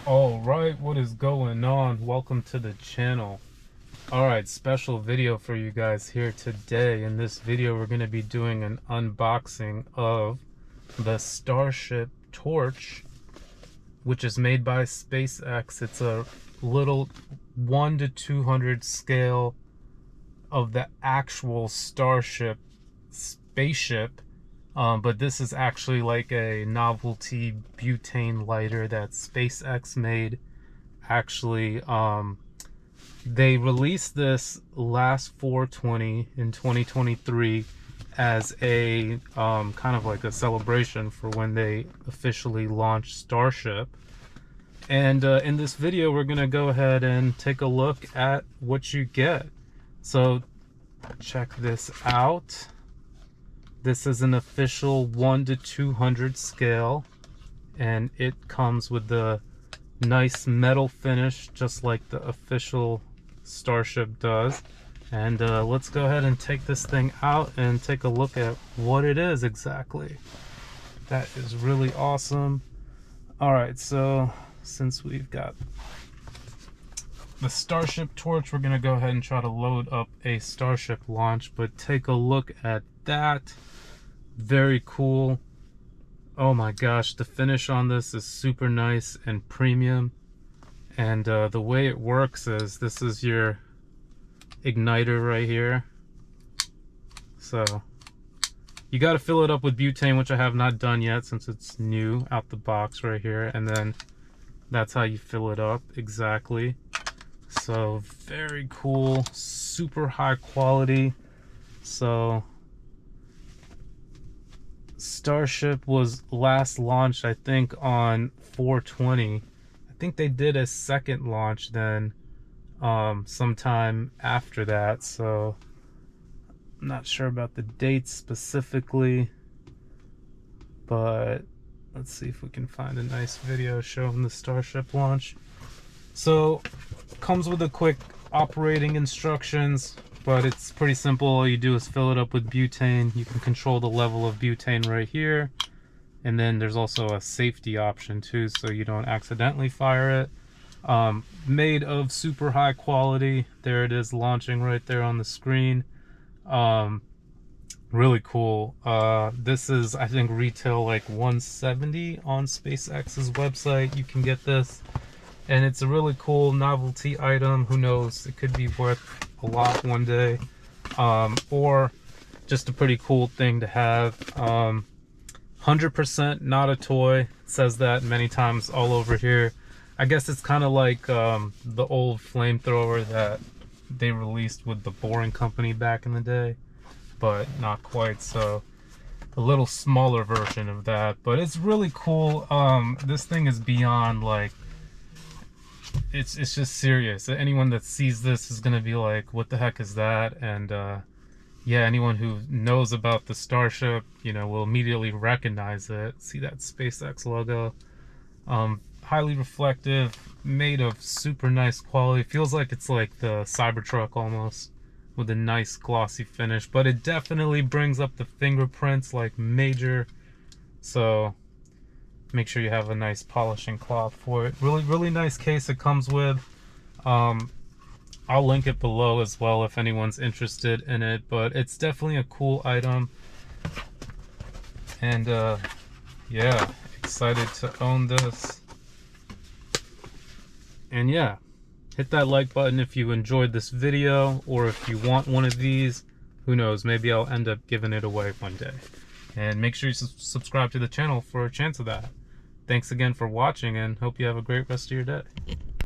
All right, what is going on? Welcome to the channel. All right, special video for you guys here today. In this video, we're going to be doing an unboxing of the Starship Torch, which is made by SpaceX. It's a little 1 to 200 scale of the actual Starship spaceship. But this is actually like a novelty butane lighter that SpaceX made. Actually, they released this last 4/20 in 2023 as a kind of like a celebration for when they officially launched Starship. And in this video, we're gonna go ahead and take a look at what you get. So check this out. This is an official 1 to 200 scale, and it comes with the nice metal finish, just like the official Starship does. And let's go ahead and take this thing out and take a look at what it is exactly. That is really awesome. All right, so since we've got the Starship Torch, we're gonna go ahead and try to load up a Starship Launch, but take a look at that. Very cool. Oh my gosh, the finish on this is super nice and premium. And the way it works is this is your igniter right here. So you got to fill it up with butane, which I have not done yet since it's new out the box right here. And then that's how you fill it up exactly. So very cool, super high quality. So Starship was last launched, I think, on 4/20. I think they did a second launch then sometime after that, so I'm not sure about the dates specifically, but let's see if we can find a nice video showing the Starship launch. So comes with a quick operating instructions, but it's pretty simple. All you do is fill it up with butane. You can control the level of butane right here. And then there's also a safety option too, so you don't accidentally fire it. Made of super high quality. There it is launching right there on the screen. Really cool. This is, I think, retail like $170 on SpaceX's website. You can get this. And it's a really cool novelty item. Who knows, it could be worth a lot one day, or just a pretty cool thing to have. 100% not a toy. It says that many times all over here. I guess it's kind of like the old flamethrower that they released with the Boring Company back in the day, but not quite. So a little smaller version of that, but it's really cool. This thing is beyond like, it's just serious. Anyone that sees this is gonna be like, what the heck is that? And yeah, anyone who knows about the Starship, you know, will immediately recognize it. See that SpaceX logo. Highly reflective, made of super nice quality. Feels like it's like the Cybertruck almost, with a nice glossy finish, but it definitely brings up the fingerprints like major. So make sure you have a nice polishing cloth for it. Really nice case it comes with. I'll link it below as well if anyone's interested in it, but it's definitely a cool item. And yeah, excited to own this. And yeah, hit that like button if you enjoyed this video, or if you want one of these. Who knows, maybe I'll end up giving it away one day. And make sure you subscribe to the channel for a chance of that. Thanks again for watching, and hope you have a great rest of your day.